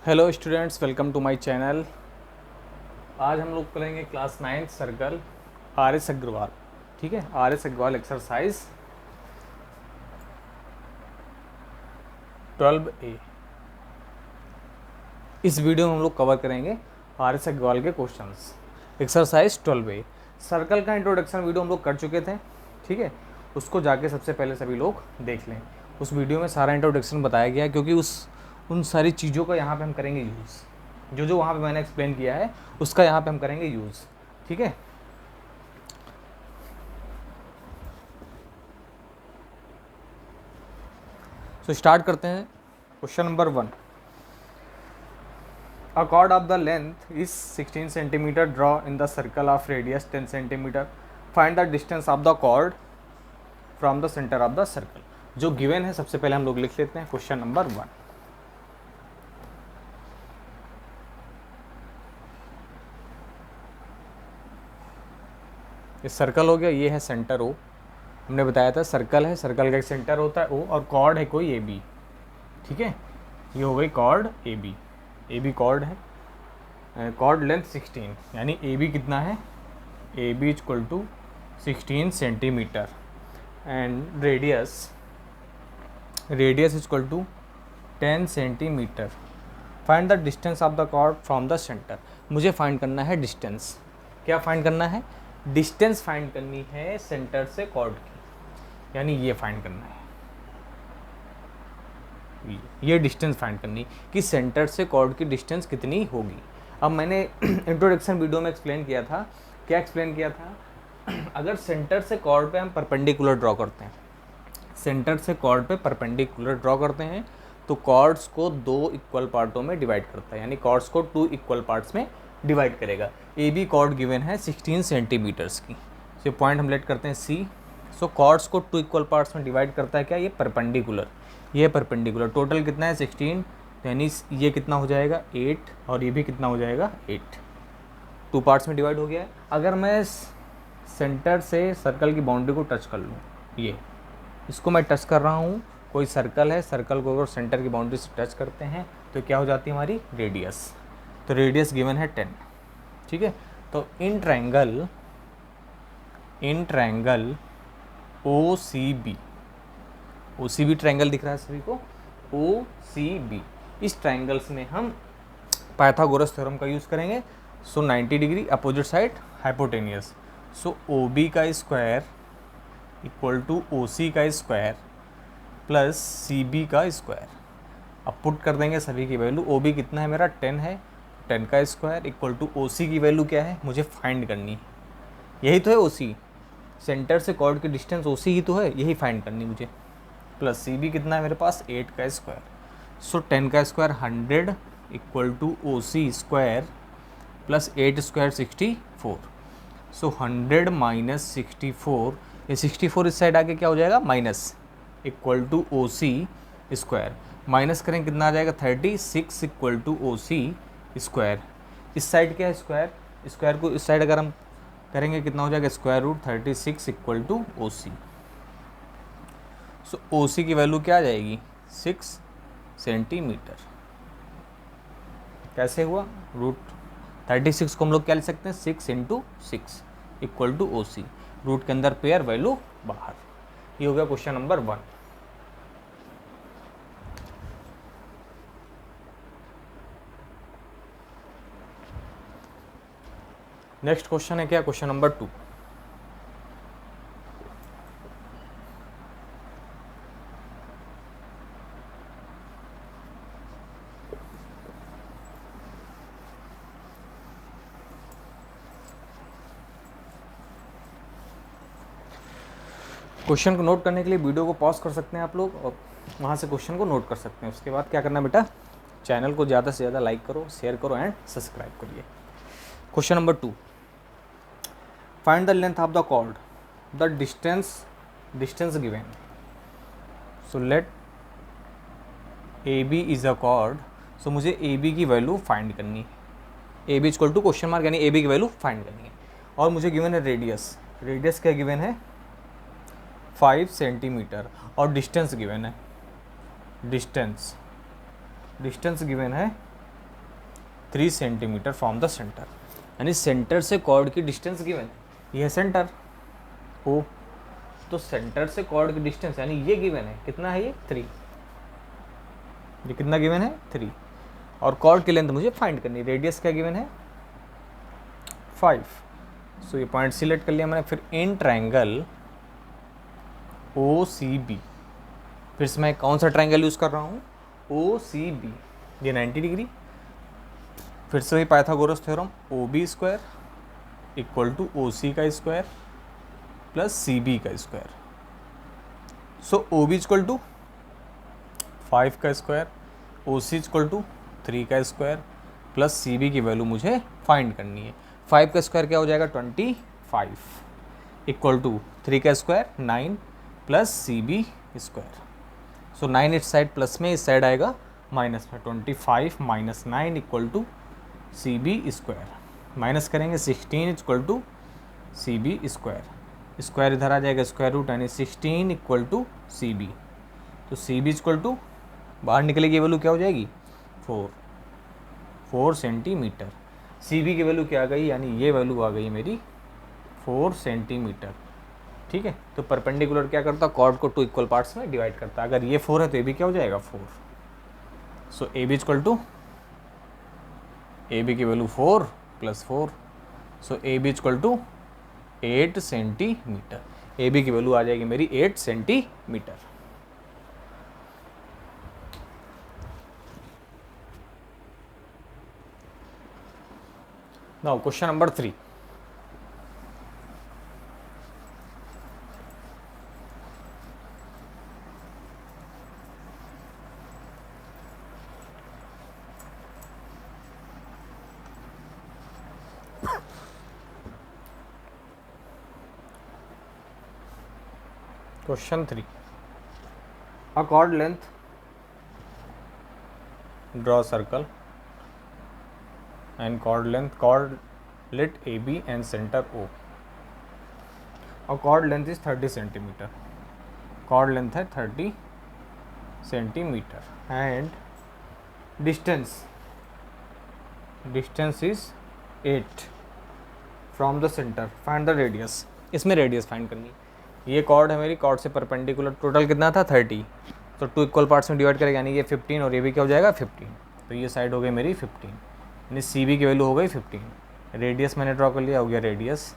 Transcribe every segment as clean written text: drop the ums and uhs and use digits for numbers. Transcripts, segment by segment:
Hello students, welcome to my channel. आज हम लोग करेंगे class 9 circle R S Agarwal. ठीक है, are S Agarwal exercise 12A। इस वीडियो में हम लोग कवर करेंगे आर एस अग्रवाल के क्वेश्चंस। एक्सरसाइज 12A सर्कल का इंट्रोडक्शन वीडियो हम लोग कर चुके थे। ठीक है, उसको जाके सबसे पहले सभी लोग देख लें। उस वीडियो में सारा इंट्रोडक्शन बताया गया है, क्योंकि उन सारी चीज़ों का यहाँ पे हम करेंगे यूज़। जो जो वहाँ पे मैंने एक्सप्लेन किया है उसका यहाँ पे हम करेंगे यूज़। ठीक है, तो स्टार्ट करते हैं। Question number 1, a chord of the length is 16 centimeter, draw in the circle of radius 10 centimeter, find the distance of the chord from the center of the circle। जो गिवन है सबसे पहले हम लोग लिख लेते हैं। क्वेश्चन नंबर 1, ये सर्कल हो गया, ये है सेंटर ओ। हमने बताया था सर्कल है, सर्कल का एक सेंटर होता है ओ, और कॉर्ड है कोई ए बी। ठीक है, ये हो गई कॉर्ड ए बी कॉर्ड है। कॉर्ड लेंथ 16, यानी ए बी कितना है, A B equal to 16 centimetre and radius equal to 10 centimetre. Find the distance of the chord from the centre. मुझे फाइंड करना है डिस्टेंस। क्या फाइंड करना है? डिस्टेंस फाइंड करनी है सेंटर से कॉर्ड की, यानी ये फाइंड करना है, ये डिस्टेंस फाइंड करनी कि सेंटर से कॉर्ड की डिस्टेंस कितनी होगी। अब मैंने इंट्रोडक्शन वीडियो में एक्सप्लेन किया था। क्या एक्सप्लेन किया था? अगर सेंटर से कॉर्ड पे हम परपेंडिकुलर ड्रॉ करते हैं, सेंटर से कॉर्ड पे परपेंडिकुलर ड्रॉ करते हैं, तो कॉर्ड्स को 2 इक्वल पार्टों में डिवाइड करता है, यानी कॉर्ड्स को 2 इक्वल पार्ट्स में डिवाइड करेगा। ए बी कॉर्ड गिवन है 16 सेंटीमीटर्स की। ये पॉइंट हम लेट करते हैं सी। सो कॉर्ड्स को 2 इक्वल पार्ट्स में डिवाइड करता है क्या? ये परपेंडिकुलर, ये परपेंडिकुलर। टोटल कितना है? 16, यानी ये कितना हो जाएगा 8, और ये भी कितना हो जाएगा 8। 2 पार्ट्स में डिवाइड हो गया है। अगर मैं सेंटर से सर्कल की बाउंड्री को टच कर लूँ, ये इसको मैं टच कर रहा हूँ, कोई सर्कल है, सर्कल को अगर सेंटर की बाउंड्री से टच करते हैं तो क्या हो जाती है हमारी रेडियस। तो रेडियस गिवन है 10। ठीक है, तो in triangle O C B triangle दिख रहा है सभी को, ओ सी बी, इस ट्रायंगल्स में हम पाइथागोरस थ्योरम का यूज़ करेंगे। सो 90 डिग्री अपोजिट साइड हाइपोटेनियस। सो ओ बी का square equal to O C का स्क्वायर प्लस सी बी का स्क्वायर। अब पुट कर देंगे सभी की वैल्यू। ओ बी कितना है मेरा? 10 है, 10 का square equal to O C की वैल्यू क्या है मुझे फाइंड करनी है, यही तो है ओ सी, सेंटर से कॉर्ड की डिस्टेंस ओ सी ही तो है, यही फाइंड करनी मुझे। प्लस सी बी कितना है मेरे पास? 8 का स्क्वायर। सो 10 का square 100 equal to O C square plus 8 square 64। So 100 minus 64, ये 64 इस साइड आके क्या हो जाएगा minus, equal to O C square. Minus करें कितना आ जाएगा? 36 equal to O C square. इस साइड क्या है? स्क्वायर, स्क्वायर को इस साइड अगर हम करेंगे कितना हो जाएगा? Square root 36 equal to O C. So O C की वैल्यू क्या आ जाएगी? 6 सेंटीमीटर। कैसे हुआ? रूट 36 को हम लोग क्या लिख सकते हैं? 6 into 6 equal to O C. Root के अंदर पेयर, वैल्यू बाहर। ये हो गया क्वेश्चन नंबर 1। नेक्स्ट क्वेश्चन है क्या? Question number 2। क्वेश्चन को नोट करने के लिए वीडियो को पॉज कर सकते हैं आप लोग, और वहाँ से क्वेश्चन को नोट कर सकते हैं। उसके बाद क्या करना है बेटा? चैनल को ज़्यादा से ज़्यादा लाइक करो, शेयर करो एंड सब्सक्राइब करिए। Question number 2, find the length of the chord, the distance given. So let A B is a chord. So मुझे ए बी की वैल्यू फाइंड करनी है। A B equal to question mark, यानी A B की value find करनी है। और मुझे गिवन है रेडियस। रेडियस क्या गिवन है? 5 सेंटीमीटर। और डिस्टेंस गिवन है, डिस्टेंस गिवन है 3 सेंटीमीटर फ्रॉम द सेंटर, यानी सेंटर से कॉर्ड की डिस्टेंस गिवन है, ये है सेंटर ओ, तो सेंटर से कॉर्ड की डिस्टेंस यानी ये गिवन है, कितना है ये 3, ये कितना गिवन है 3, और कॉर्ड की लेंथ मुझे फाइंड करनी है, रेडियस क्या गिवन है 5। सो ये पॉइंट सिलेक्ट कर लिया मैंने। फिर इन ट्रायंगल ओ सी बी, फिर से मैं कौन सा ट्रायंगल यूज़ कर रहा हूँ, ओ सी बी, ये 90 डिग्री। फिर से Pythagoras theorem, O B square equal to O C का स्क्वायर प्लस सी बी का square. So O B equal to 5 का square, O C equal to 3 का स्क्वायर प्लस सी बी की value मुझे find करनी है। 5 का स्क्वायर क्या हो जाएगा 25 इक्वल टू 3 का square 9 plus C B square. So 9 इस साइड प्लस में, इस साइड आएगा माइनस में, 25 minus 9 equal to C B square, minus करेंगे 16 equal to C B square, square इधर आ जाएगा स्क्वायर रूट, यानी 16 इक्वल टू सी बी। तो सी बी इक्वल टू बाहर निकलेगी वैल्यू क्या हो जाएगी 4 सेंटीमीटर। सी बी की वैल्यू क्या आ गई, यानी ये वैल्यू आ गई मेरी 4 सेंटीमीटर। ठीक है, तो परपेंडिकुलर क्या करता है, कॉर्ड को 2 इक्वल पार्ट्स में डिवाइड करता है। अगर ये 4 है तो ये भी क्या हो जाएगा 4। So A B equal to, A B की value 4 plus 4, so A B equal to 8 centimetre. A B की वैल्यू आ जाएगी मेरी 8 centimetre. Now question number 3। Question 3. A chord length, draw a circle and chord length, chordlet AB and center O. A chord length is 30 centimeter. Chord length है 30 centimeter and distance is 8 from the center. Find the radius. इसमें radius find करनी है। ये cord है मेरी, cord से perpendicular total कितना था 30, तो 2 इक्वल पार्ट्स में डिवाइड करेगा, यानी ये 15 और ये भी क्या हो जाएगा 15, तो ये साइड हो गई मेरी 15, यानी सी बी की वैल्यू हो गई 15। रेडियस मैंने ड्रॉ कर लिया, हो गया रेडियस।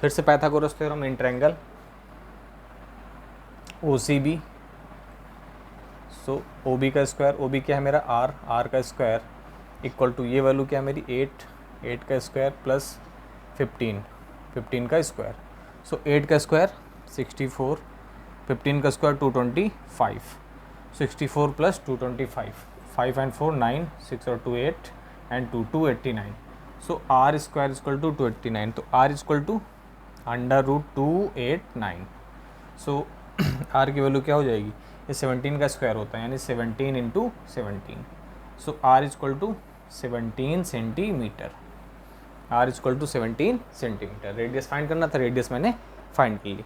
फिर से Pythagoras theorem, in triangle O C B, so O B का स्क्वायर, ओ बी क्या है मेरा आर का स्क्वायर इक्वल टू ये वैल्यू क्या है मेरी 8 का स्क्वायर प्लस 15 का स्क्वायर। सो 8 का स्क्वायर 64, 15 का स्क्वायर 225, 64 प्लस 225, 5 and 4 9, 6 और 2 8 and 2 289। So R square equal to 289, तो R equal to under root 289। So R की वैल्यू क्या हो जाएगी, ये 17 का स्क्वायर होता है, यानी 17 into 17। So r equal to 17 centimetre, r equal to 17 centimetre. Radius find करना था, रेडियस मैंने फाइंड कर ली।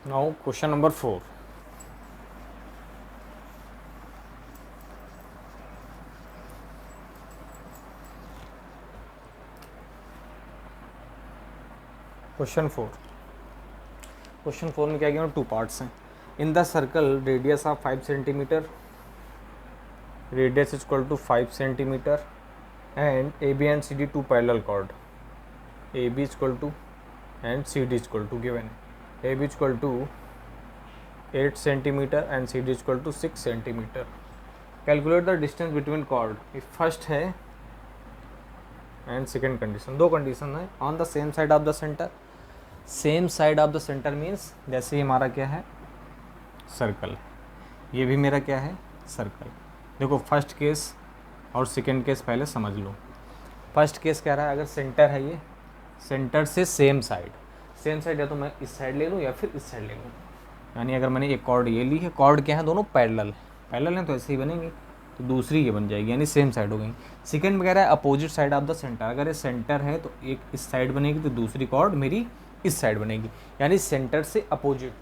Now question number 4। क्वेश्चन 4 में क्या किया, 2 पार्ट्स हैं। In the circle radius of 5 centimetre, radius equal to 5 centimetre and A B and C D 2 parallel chord, A B equal to and C D equal to given, A B equal to 8 centimetre and C D equal to 6 centimetre. Calculate the distance between chord, ये first है and second condition, 2 condition है। On the same side of the centre, same side of the centre means जैसे ही हमारा क्या है circle, ये भी मेरा क्या है सर्कल। देखो फर्स्ट केस और सेकेंड केस पहले समझ लो। फर्स्ट केस कह रहा है अगर सेंटर है, ये सेंटर से सेम साइड या तो मैं इस साइड ले लूँ या फिर इस साइड ले लूँ, यानी अगर मैंने एक कॉर्ड ये ली है, कॉर्ड क्या है दोनों पैरेलल हैं तो ऐसे ही बनेंगी, तो दूसरी ये बन जाएगी, यानी सेम साइड हो गई। सेकंड में कह रहा है opposite side of the centre, अगर ये सेंटर है तो एक इस साइड बनेगी तो दूसरी कॉर्ड मेरी इस साइड बनेगी, यानी सेंटर से अपोजिट,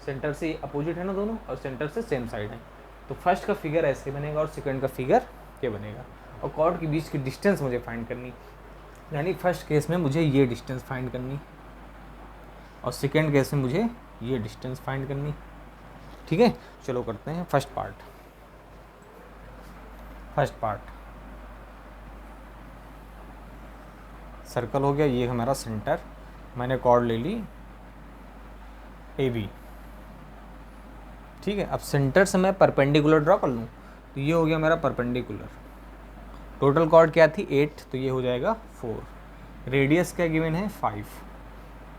सेंटर से अपोजिट है ना दोनों, और सेंटर से सेम साइड है। तो फर्स्ट का फिगर ऐसे बनेगा और सेकंड का फिगर ये बनेगा। और कॉर्ड के बीच की डिस्टेंस मुझे फाइंड करनी, यानी फर्स्ट केस में मुझे ये डिस्टेंस फाइंड करनी और सेकंड केस में मुझे ये डिस्टेंस फाइंड करनी। ठीक है, चलो करते हैं फर्स्ट पार्ट। सर्कल हो गया, ये हमारा सेंटर, मैंने कॉर्ड ले ली AB। ठीक है, अब सेंटर से मैं परपेंडिकुलर ड्रॉ कर लूँ, तो ये हो गया मेरा परपेंडिकुलर। टोटल कॉर्ड क्या थी 8, तो ये हो जाएगा 4। रेडियस क्या गिवन है 5,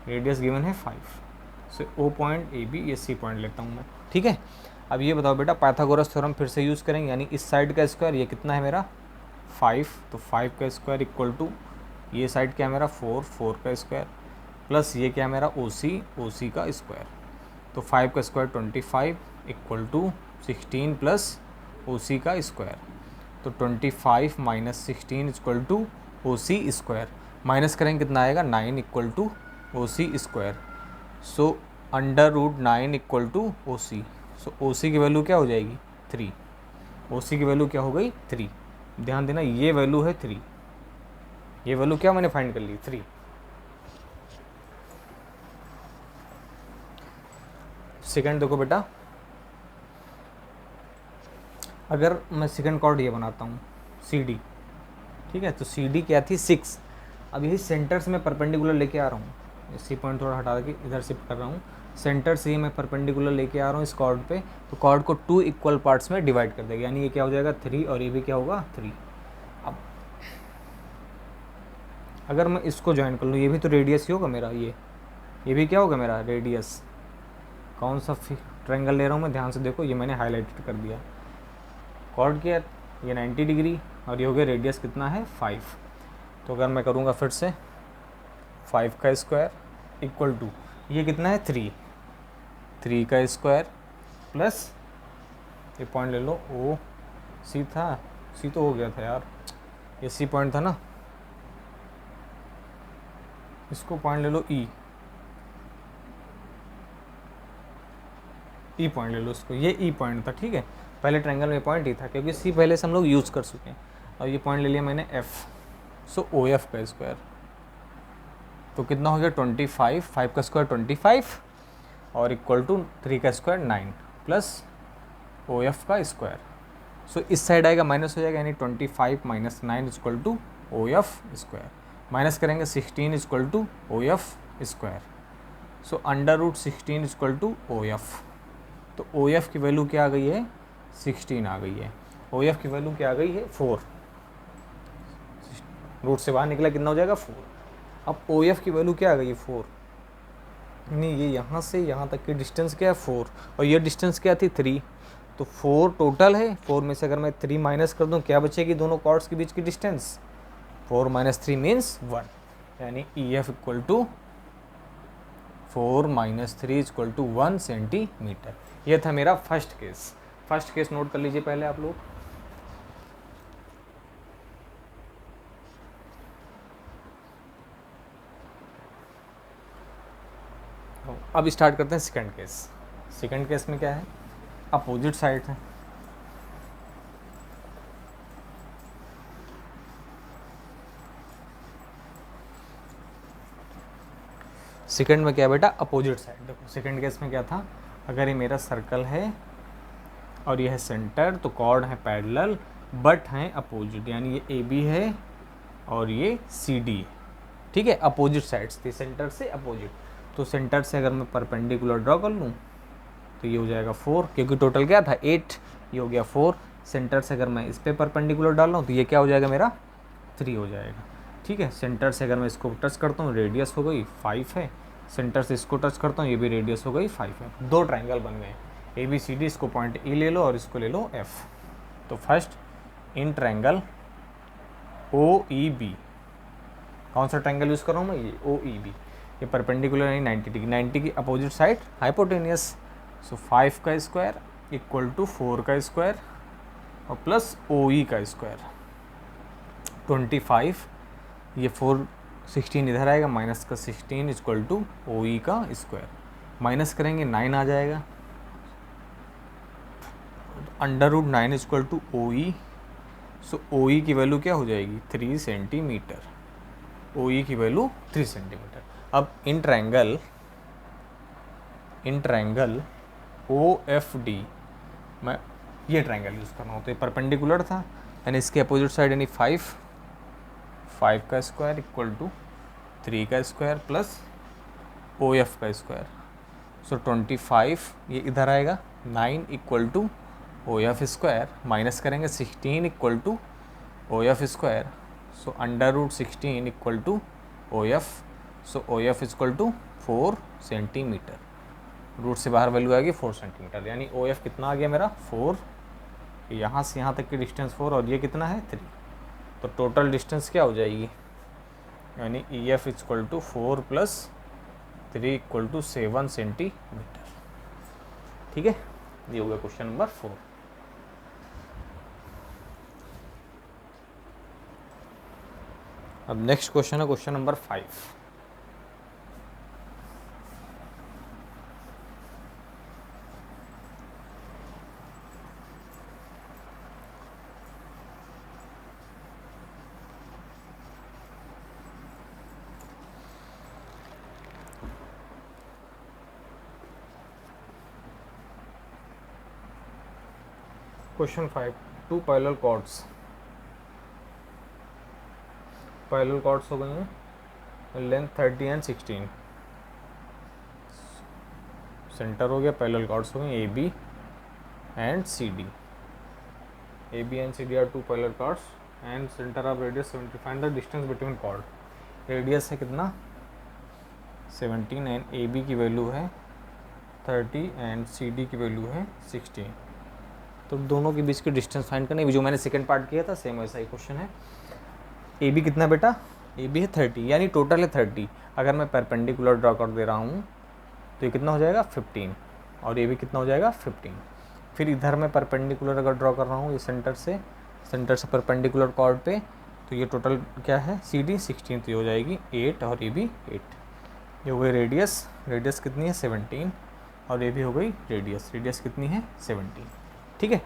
रेडियस गिवन है 5। सो O पॉइंट AB, ये C पॉइंट लेता हूँ मैं। ठीक है, अब ये बताओ बेटा, पाइथागोरस थ्योरम फिर से यूज़ करेंगे, यानी इस साइड का स्क्वायर ये कितना है मेरा 5, तो 5 का स्क्वायर इक्वल टू ये साइड क्या है मेरा 4, 4 का स्क्वायर प्लस ये क्या है मेरा OC का स्क्वायर। तो 5 का square 25 equal to 16 plus OC का स्क्वायर। तो 25 minus 16 equal to OC square, minus करेंगे कितना आएगा 9 equal to OC square. So under root 9 equal to OC। So OC की वैल्यू क्या हो जाएगी 3, OC की वैल्यू क्या हो गई 3। ध्यान देना ये वैल्यू है 3, ये वैल्यू क्या मैंने फाइंड कर ली 3। सेकंड देखो बेटा, अगर मैं सेकंड कॉर्ड ये बनाता हूँ CD, ठीक है, तो CD क्या थी 6। अब यही सेंटर से मैं परपेंडिकुलर लेके आ रहा हूँ, C पॉइंट थोड़ा हटा के इधर शिफ्ट कर रहा हूँ, सेंटर से ही मैं परपेंडिकुलर लेके आ रहा हूँ इस कॉर्ड पे, तो कॉर्ड को 2 इक्वल पार्ट्स में डिवाइड कर देगा, यानी ये क्या हो जाएगा 3 और ये भी क्या होगा 3। अब अगर मैं इसको ज्वाइन कर लूँ, ये भी तो रेडियस ही होगा मेरा, ये भी क्या होगा मेरा रेडियस। कौन सा ट्रायंगल ले रहा हूँ मैं, ध्यान से देखो, ये मैंने हाईलाइटेड कर दिया। कॉर्ड क्या ये 90 डिग्री और ये हो गया रेडियस कितना है 5। तो अगर मैं करूँगा फिर से 5 का स्क्वायर इक्वल टू ये कितना है 3 का स्क्वायर प्लस ये पॉइंट ले लो OC था, C तो हो गया था यार, ये C पॉइंट था ना, इसको पॉइंट ले लो E पॉइंट ले लो इसको, ये E पॉइंट था। ठीक है, पहले ट्रायंगल में पॉइंट ही था क्योंकि C पहले से हम लोग यूज़ कर चुके हैं, और ये पॉइंट ले लिया मैंने F। सो OF का स्क्वायर तो कितना हो गया 25, 5 का स्क्वायर 25 और इक्वल टू 3 का स्क्वायर 9 प्लस OF का स्क्वायर। सो इस साइड आएगा माइनस हो जाएगा, यानी 25 minus 9 equal to OF square, minus करेंगे 16 equal to OF square. So under root 16 equal to OF। तो OF की वैल्यू क्या आ गई है 16 आ गई है, OF की वैल्यू क्या आ गई है 4, रूट से बाहर निकला कितना हो जाएगा 4। अब OF की वैल्यू क्या आ गई है 4, नहीं ये यहाँ से यहाँ तक की डिस्टेंस क्या है 4 और ये डिस्टेंस क्या थी 3, तो 4 टोटल है। 4 में से अगर मैं 3 माइनस कर दूँ क्या बचेगी दोनों कॉर्ड्स के बीच की डिस्टेंस, 4 माइनस 3 मीन्स 1, यानी EF equal to 4 minus 3 equal to 1 centimetre. ये था मेरा फर्स्ट केस नोट कर लीजिए पहले आप लोग। अब स्टार्ट करते हैं सेकंड केस में क्या है अपोजिट साइड है। सेकंड में क्या है बेटा अपोजिट साइड। देखो सेकंड केस में क्या था, अगर ये मेरा सर्कल है और ये है सेंटर, तो कॉर्ड है पैरेलल बट हैं अपोजिट, यानी ये AB है और ये CD है। ठीक है, अपोजिट साइड्स थी सेंटर से अपोजिट। तो सेंटर से अगर मैं परपेंडिकुलर ड्रॉ कर लूँ तो ये हो जाएगा 4, क्योंकि टोटल क्या था 8, ये हो गया 4। सेंटर से अगर मैं इस पर परपेंडिकुलर डाल रहा हूँ तो ये क्या हो जाएगा मेरा 3 हो जाएगा। ठीक है, सेंटर से अगर मैं इसको टच करता हूँ रेडियस हो गई 5 है, सेंटर से इसको टच करता हूँ ये भी रेडियस हो गई 5 है। 2 ट्रायंगल बन गए ABCD, इसको पॉइंट E ले लो और इसको ले लो F। तो फर्स्ट इन ट्रायंगल OEB, कौन सा ट्रायंगल यूज़ कर रहा हूँ मैं, ये OEB, ये परपेंडिकुलर है 90 डिग्री, 90 की अपोजिट साइड हाइपोटेनियस। सो 5 का स्क्वायर इक्वल टू 4 का स्क्वायर और प्लस OE का स्क्वायर 25, ये 4 16 इधर आएगा माइनस का 16 इक्वल टू OE का स्क्वायर। माइनस करेंगे 9 आ जाएगा, √9 equal to O E. So O ई की वैल्यू क्या हो जाएगी 3 सेंटीमीटर, ओ ई की वैल्यू 3 सेंटीमीटर। अब in triangle O F D, मैं ये ट्रायंगल यूज़ कर रहा हूँ, तो ये परपेंडिकुलर था यानी इसके अपोजिट साइड यानी 5 का स्क्वायर इक्वल टू 3 का स्क्वायर प्लस ओ एफ का स्क्वायर। सो 25 ये इधर आएगा, 9 equal to O F square, minus करेंगे 16 equal to O F square. So √16 equal to O F. So O F equal to 4 centimetre. Root से बाहर value आएगी 4 centimetre, यानी O F कितना आ गया मेरा 4, यहाँ से यहाँ तक की डिस्टेंस 4 और ये कितना है 3। तो टोटल डिस्टेंस क्या हो जाएगी, यानी E F equal to 4 + 3 equal to 7 centimetre. ठीक है, ये हो गया क्वेश्चन नंबर 4। अब नेक्स्ट क्वेश्चन है question number 5। Question 5, 2 parallel chords हो गई हैं, लेंथ 30 एंड 16, सेंटर हो गया, पैरेलल कॉर्ड्स हो गई A B and C D. A B and C D are 2 parallel chords and centre of radius 70। Find the distance between chord. Radius है कितना 17 and A B की value है 30 and C D की value है 16। तो दोनों के बीच की डिस्टेंस फाइंड करनी, जो मैंने सेकंड पार्ट किया था सेम वैसा ही क्वेश्चन है। ए बी कितना बेटा, ए बी है 30, यानी टोटल है 30। अगर मैं परपेंडिकुलर ड्रॉ कर दे रहा हूँ तो ये कितना हो जाएगा 15, और ये भी कितना हो जाएगा 15। फिर इधर मैं परपेंडिकुलर अगर ड्रॉ कर रहा हूँ ये सेंटर से परपेंडिकुलर कॉर्ड पे, तो ये टोटल क्या है सी डी 16, तो ये हो जाएगी 8 और ये भी 8। ये हो गई रेडियस कितनी है 17, और ये भी हो गई रेडियस कितनी है 17। ठीक है,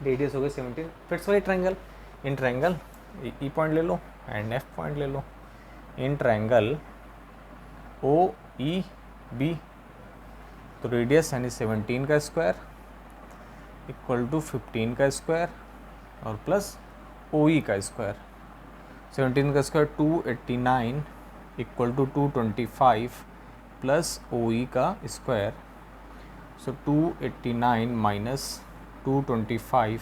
रेडियस हो गई 17। फिर से वही triangle, in triangle E point ले लो एंड एफ पॉइंट ले लो। In triangle O E B, तो रेडियस यानी 17 का स्क्वायर इक्वल टू 15 का स्क्वायर और प्लस ओ ई का स्क्वायर। 17 का square 289 equal to 225 plus O E का square. So 289 minus 225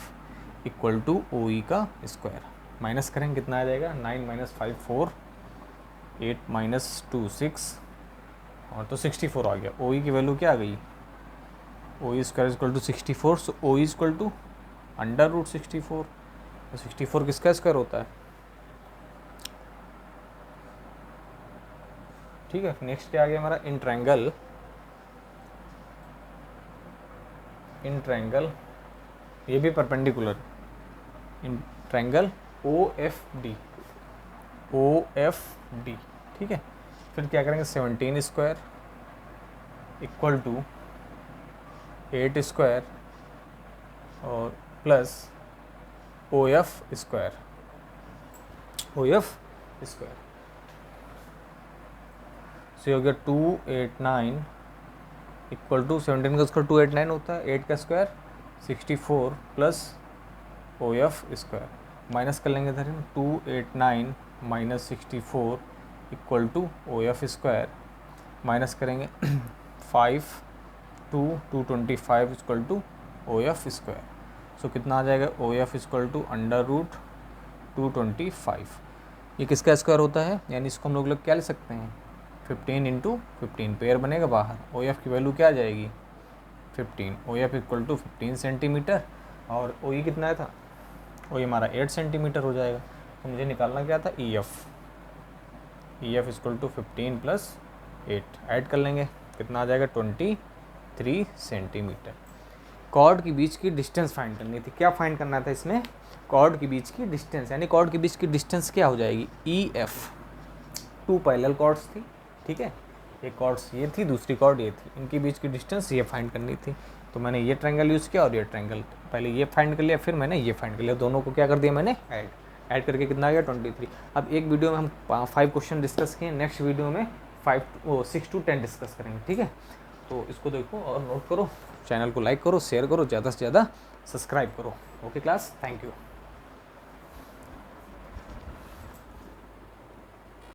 equal to O E का स्क्वायर। माइनस करेंगे कितना आ जाएगा 9 - 5 4, 8 - 2 6, और तो 64 आ गया। ओ ई की वैल्यू क्या आ गई, O E square equal to 64। So O E equal to √64। तो 64 किसका स्क्वायर होता है। ठीक है, नेक्स्ट क्या आ गया हमारा, इन ट्रायंगल ये भी perpendicular, in triangle O F D. ठीक है, फिर क्या करेंगे 17 स्क्वायर इक्वल टू 8 स्क्वायर और plus O F square. So हो गया 289 इक्वल टू 17 का स्क्वायर 289 होता है, 8 का square 64 plus O F square. Minus कर लेंगे इधर 289 minus 64 equal to O F square. Minus करेंगे 5 225 equal to O F square. So कितना आ जाएगा ओ एफ इक्वल टू √225। ये किसका स्क्वायर होता है, यानी इसको हम लोग क्या ले सकते हैं 15 × 15 पेयर बनेगा बाहर। ओ एफ की वैल्यू क्या आ जाएगी 15। O F equal to 15 centimetre, और ओ ई कितना था, ओ ई हमारा 8 सेंटीमीटर हो जाएगा। तो मुझे निकालना क्या था E F equal to 15 + 8 add कर लेंगे, कितना आ जाएगा 23 सेंटीमीटर। कॉर्ड के बीच की डिस्टेंस फाइंड करनी थी। क्या फाइंड करना था इसमें, कॉर्ड के बीच की डिस्टेंस, यानी कॉर्ड के बीच की डिस्टेंस क्या हो जाएगी ई एफ। 2 पैरेलल कॉर्ड्स थी, ठीक है, एक कॉर्ड्स ये थी, दूसरी कॉर्ड ये थी, इनके बीच की डिस्टेंस ये फाइंड करनी थी। तो मैंने ये ट्रायंगल यूज़ किया और ये ट्रायंगल, पहले ये फाइंड कर लिया, फिर मैंने ये फाइंड कर लिया, दोनों को क्या कर दिया मैंने, ऐड करके कितना आ गया 23। अब एक वीडियो में हम 5 क्वेश्चन डिस्कस किए, नेक्स्ट वीडियो में 6 to 10 डिस्कस करेंगे, ठीक है। तो इसको देखो और नोट करो, चैनल को लाइक करो, शेयर करो, ज़्यादा से ज़्यादा सब्सक्राइब करो। Okay class, thank you.